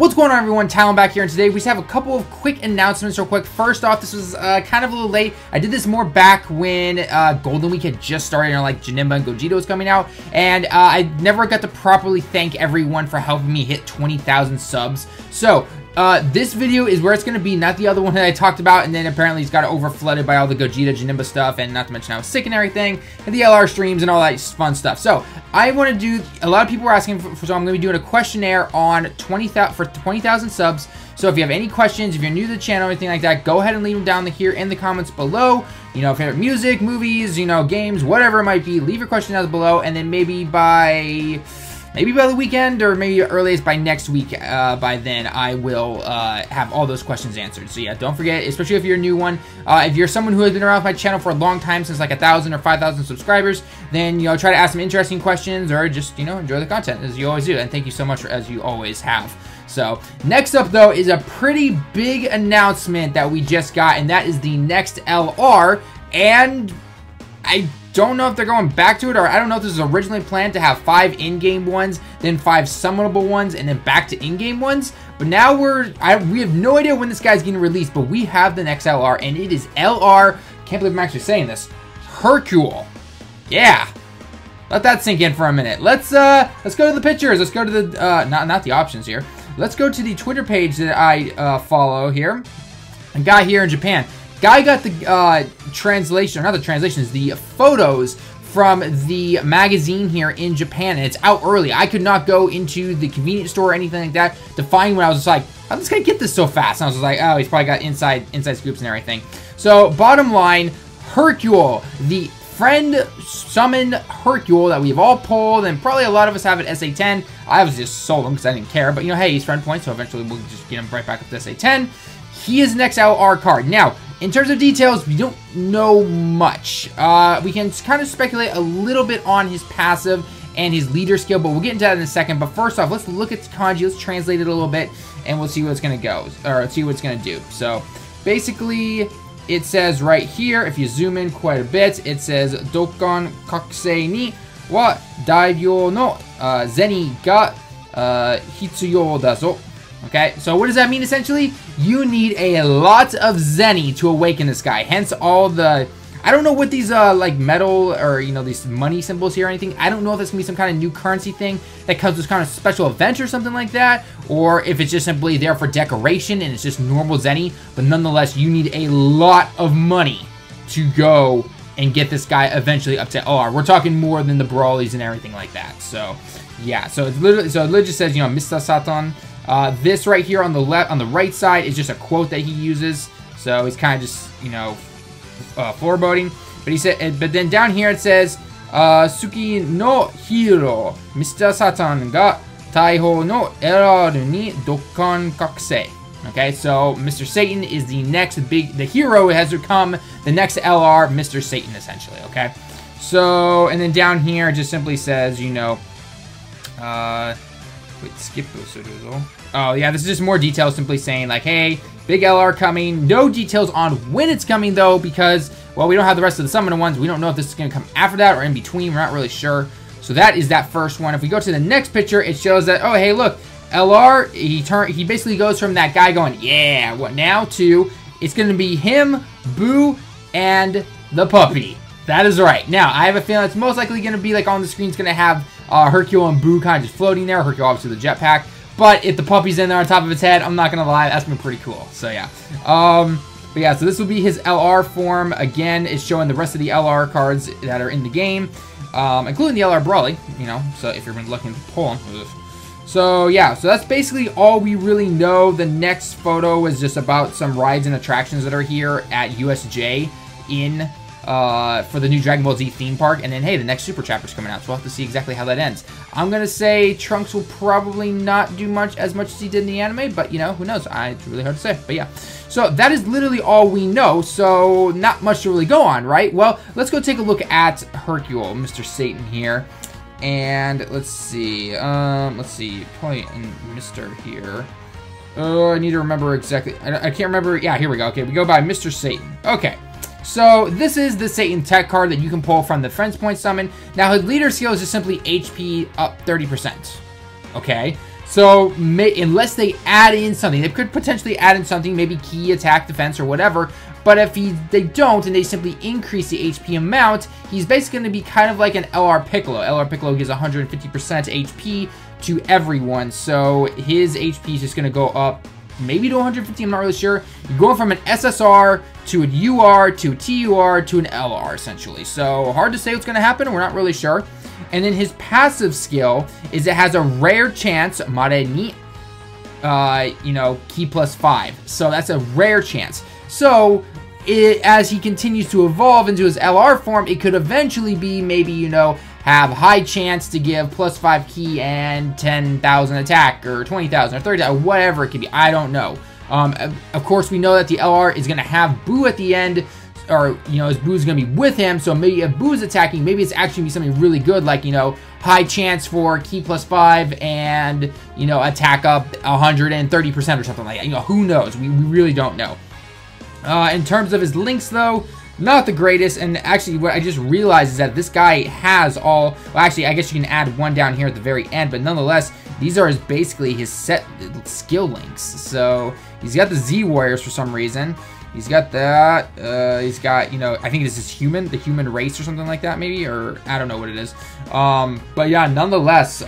What's going on, everyone? Talon back here, and today we just have a couple of quick announcements real quick. First off, this was kind of a little late. I did this more back when Golden Week had just started, and like Janemba and Gogeta was coming out, and I never got to properly thank everyone for helping me hit 20,000 subs. So this video is where it's going to be, not the other one that I talked about, and then apparently it's got overflooded by all the Gogeta, Janemba stuff, and not to mention I was sick and everything, and the LR streams and all that fun stuff. So I want to do, a lot of people were asking for, so I'm going to be doing a questionnaire on 20,000 subs. So if you have any questions, if you're new to the channel or anything like that, go ahead and leave them down here in the comments below. You know, favorite music, movies, you know, games, whatever it might be, leave your question down below, and then maybe by the weekend, or maybe earliest by next week, by then, I will have all those questions answered. So yeah, don't forget, especially if you're a new one, if you're someone who has been around my channel for a long time, since like 1,000 or 5,000 subscribers, then, you know, try to ask some interesting questions, or just, you know, enjoy the content, as you always do. And thank you so much, as you always have. So, next up, though, is a pretty big announcement that we just got, and that is the next LR, and I don't know if they're going back to it, or I don't know if this was originally planned to have 5 in-game ones, then 5 summonable ones, and then back to in-game ones. But now we have no idea when this guy's getting released, but we have the next LR, and it is LR, can't believe I'm actually saying this, Hurcule. Yeah. Let that sink in for a minute. Let's go to the pictures. Let's go to the, not the options here. Let's go to the Twitter page that I follow here. A guy here in Japan. Guy got the translation, or not the translations, the photos from the magazine here in Japan, and it's out early. I could not go into the convenience store or anything like that to find one. I was just like, how did this guy get this so fast? And I was just like, oh, he's probably got inside scoops and everything. So, bottom line, Hercule, the friend summon Hercule that we've all pulled, and probably a lot of us have at SA10. I obviously just sold him because I didn't care, but you know, hey, he's friend points, so eventually we'll just get him right back up to SA10. He is the next LR card. Now, in terms of details, we don't know much. We can kind of speculate a little bit on his passive and his leader skill, but we'll get into that in a second. But first off, let's look at the kanji, let's translate it a little bit, and we'll see what it's going to go, or see what it's going to do. So, basically, it says right here, if you zoom in quite a bit, it says Dokkan Kakusei ni wa Daigyo no Zeni ga Hitsuyou da zo. Okay, so what does that mean essentially? You need a lot of Zeni to awaken this guy. Hence all the, I don't know what these like metal, or you know, these money symbols here or anything. I don't know if it's gonna be some kind of new currency thing that comes with kind of special event or something like that, or if it's just simply there for decoration and it's just normal Zeni. But nonetheless, you need a lot of money to go and get this guy eventually up to LR. We're talking more than the Brawlies and everything like that. So yeah, so it's literally, so it literally just says, you know, Mr. Satan. This right here on the right side is just a quote that he uses. So he's kind of just, you know, foreboding. But he said, but then down here it says, Suki no hiro, Mr. Satan ga Taiho no LR ni Dokkan Kakusei. Okay, so Mr. Satan is the next the hero has become the next LR, Mr. Satan, essentially. Okay, so, and then down here it just simply says, you know, wait, skip those. Oh, yeah, this is just more details, simply saying, like, hey, big LR coming. No details on when it's coming, though, because, well, we don't have the rest of the summoner ones. We don't know if this is going to come after that or in between. We're not really sure. So that is that first one. If we go to the next picture, it shows that, oh, hey, look, LR, he basically goes from that guy going, yeah, what now, to it's going to be him, Boo, and the puppy. That is right. Now, I have a feeling it's most likely going to be, like, on the screen, it's going to have Hercule and Boo kind of just floating there. Hercule, obviously, the jetpack. But if the puppy's in there on top of its head, I'm not going to lie, that's been pretty cool. So, yeah. But, yeah, so this will be his LR form. Again, it's showing the rest of the LR cards that are in the game, including the LR Brawly, you know, so if you're looking to pull them. So, yeah, so that's basically all we really know. The next photo is just about some rides and attractions that are here at USJ in for the new Dragon Ball Z theme park. And then, hey, the next Super Chapter's coming out, so we'll have to see exactly how that ends. I'm going to say Trunks will probably not do as much as he did in the anime, but, you know, who knows? It's really hard to say, but yeah. So that is literally all we know, so not much to really go on, right? Well, let's go take a look at Hercule, Mr. Satan here. And let's see, probably in Mr. here. Oh, I need to remember exactly. I can't remember. Yeah, here we go. Okay, we go by Mr. Satan. Okay. So, this is the Satan Tech card that you can pull from the Friends Point summon. Now, his leader skill is just simply HP up 30%. Okay? So unless they add in something, they could potentially add in something, maybe key, attack, defense, or whatever. But if they don't, and they simply increase the HP amount, he's basically going to be kind of like an LR Piccolo. LR Piccolo gives 150% HP to everyone, so his HP is just going to go up maybe to 150, I'm not really sure. You're going from an SSR to a UR to a TUR to an LR, essentially. So hard to say what's going to happen. We're not really sure. And then his passive skill is it has a rare chance, Mare ni, key plus 5. So that's a rare chance. So as he continues to evolve into his LR form, it could eventually be maybe, have high chance to give plus 5 key and 10,000 attack, or 20,000 or 30,000, whatever it could be. I don't know. Of course, we know that the LR is going to have Boo at the end, or, his Boo's going to be with him, so maybe if Boo's attacking, maybe it's actually going to be something really good, like, high chance for key plus 5 and, attack up 130% or something like that. Who knows? We really don't know. In terms of his links, though, not the greatest. And actually, what I just realized is that this guy has all... Well, actually, I guess you can add one down here at the very end. But nonetheless, these are basically his set skill links. So he's got the Z Warriors for some reason. He's got that. He's got, I think this is the human race or something like that, maybe. Or I don't know what it is. But yeah, nonetheless,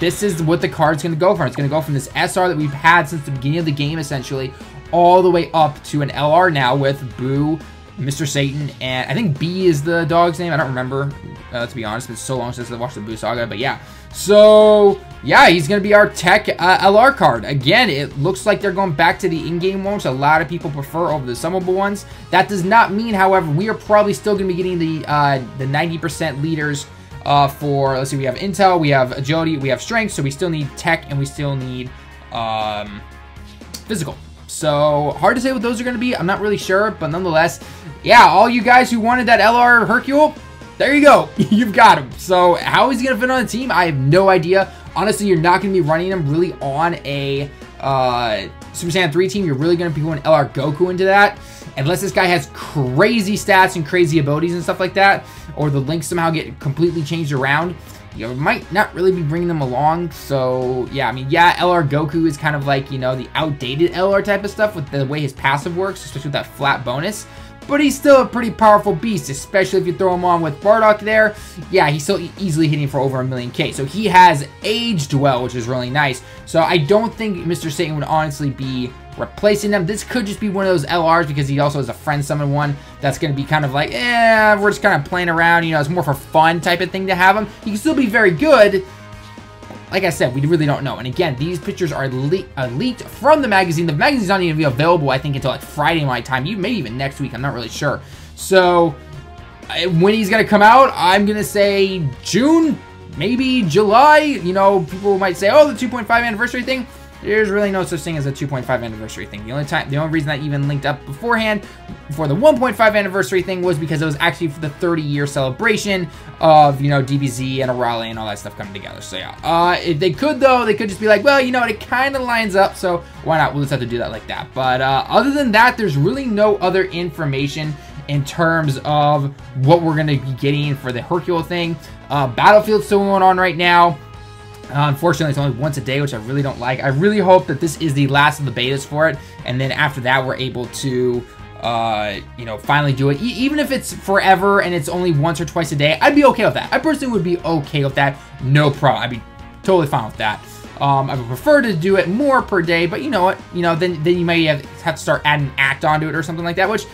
this is what the card's going to go from. It's going to go from this SR that we've had since the beginning of the game, essentially, all the way up to an LR now with Boo, Mr. Satan, and I think B is the dog's name. I don't remember, to be honest. It's been so long since I watched the Boo Saga, but yeah. So, yeah, he's going to be our tech LR card. Again, it looks like they're going back to the in-game ones. A lot of people prefer over the summable ones. That does not mean, however, we are probably still going to be getting the 90% leaders for, let's see, we have Intel, we have Agility, we have Strength, so we still need tech, and we still need Physical. So, hard to say what those are going to be. I'm not really sure, but nonetheless, yeah, all you guys who wanted that LR Hurcule, there you go. You've got him. So, how is he going to fit on the team? I have no idea. Honestly, you're not going to be running him really on a Super Saiyan 3 team. You're really going to be going LR Goku into that. Unless this guy has crazy stats and crazy abilities and stuff like that, or the links somehow get completely changed around, you might not really be bringing them along. So, yeah, I mean, yeah, LR Goku is kind of like, the outdated LR type of stuff with the way his passive works, especially with that flat bonus. But he's still a pretty powerful beast, especially if you throw him on with Bardock there. Yeah, he's still easily hitting for over 1,000,000 K. So he has aged well, which is really nice. So I don't think Mr. Satan would honestly be replacing them. This could just be one of those LRs because he also has a friend summon one that's going to be kind of like, we're just kind of playing around. It's more for fun type of thing to have him. He can still be very good. Like I said, we really don't know. And again, these pictures are leaked from the magazine. The magazine's not even going to be available, I think, until like Friday my time. Maybe even next week. I'm not really sure. So, when he's going to come out, I'm going to say June, maybe July. People might say, oh, the 2.5 anniversary thing. There's really no such thing as a 2.5 anniversary thing. The only reason that even linked up beforehand for the 1.5 anniversary thing was because it was actually for the 30-year celebration of, DBZ and Raleigh and all that stuff coming together. So yeah, if they could though, they could just be like, well, it kind of lines up, so why not? We'll just have to do that like that. But other than that, there's really no other information in terms of what we're going to be getting for the Hercule thing. Battlefield's still going on right now. Unfortunately, it's only once a day, which I really don't like. I really hope that this is the last of the betas for it, and then after that, we're able to, finally do it. Even if it's forever and it's only once or twice a day, I'd be okay with that. I personally would be okay with that. No problem. I'd be totally fine with that. I would prefer to do it more per day, but you know what? Then you may have to start adding act onto it or something like that, which,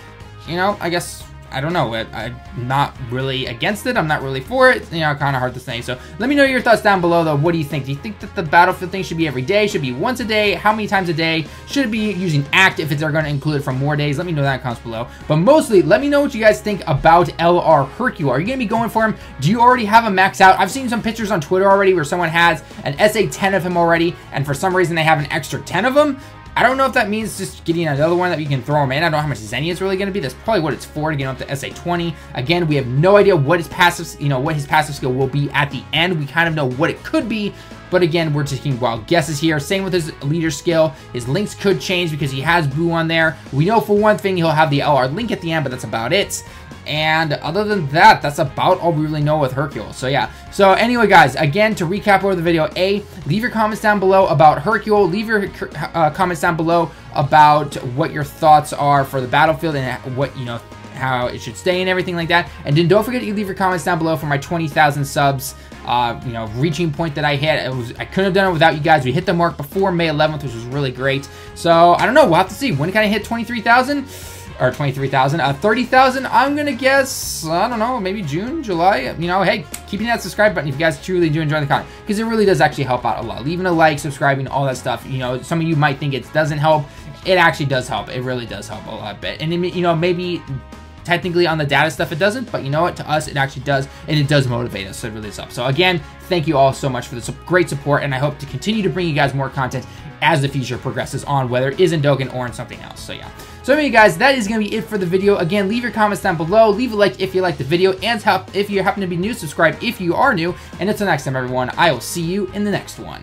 I guess... I don't know. I'm not really against it. I'm not really for it. Kind of hard to say. So let me know your thoughts down below, though. What do you think? Do you think that the Battlefield thing should be every day? Should it be once a day? How many times a day? Should it be using ACT if they're going to include it for more days? Let me know that in the comments below. But mostly, let me know what you guys think about LR Hurcule. Are you going to be going for him? Do you already have him maxed out? I've seen some pictures on Twitter already where someone has an SA10 of him already, and for some reason they have an extra 10 of him. I don't know if that means just getting another one that you can throw him in. I don't know how much Zenny is really going to be. That's probably what it's for, to get him up to SA20. Again, we have no idea what his passive, what his passive skill will be at the end. We kind of know what it could be, but again, we're taking wild guesses here. Same with his leader skill. His links could change because he has Boo on there. We know for one thing he'll have the LR link at the end, but that's about it. And other than that, that's about all we really know with Hercule. So yeah. So anyway, guys, again, to recap over the video, leave your comments down below about Hercule. Leave your comments down below about what your thoughts are for the battlefield and what, you know, how it should stay and everything like that. And then don't forget to leave your comments down below for my 20,000 subs, you know, reaching point that I hit. I couldn't have done it without you guys. We hit the mark before May 11th, which was really great. So I don't know. We'll have to see. When can I hit 23,000? Or 23,000, 30,000, I'm gonna guess, I don't know, maybe June, July, you know. Hey, keep hitting that subscribe button if you guys truly do enjoy the content, because it really does actually help out a lot. Leaving a like, subscribing, all that stuff, you know, some of you might think it doesn't help. It actually does help. It really does help a lot bit. And, you know, maybe technically on the data stuff it doesn't, but you know what, to us it actually does, and it does motivate us, so it really does help. So again, thank you all so much for this great support, and I hope to continue to bring you guys more content as the future progresses on, whether it is in Dokkan or in something else. So yeah. So anyway, guys, that is going to be it for the video. Again, leave your comments down below. Leave a like if you liked the video, and if you happen to be new, subscribe if you are new. And until next time, everyone, I will see you in the next one.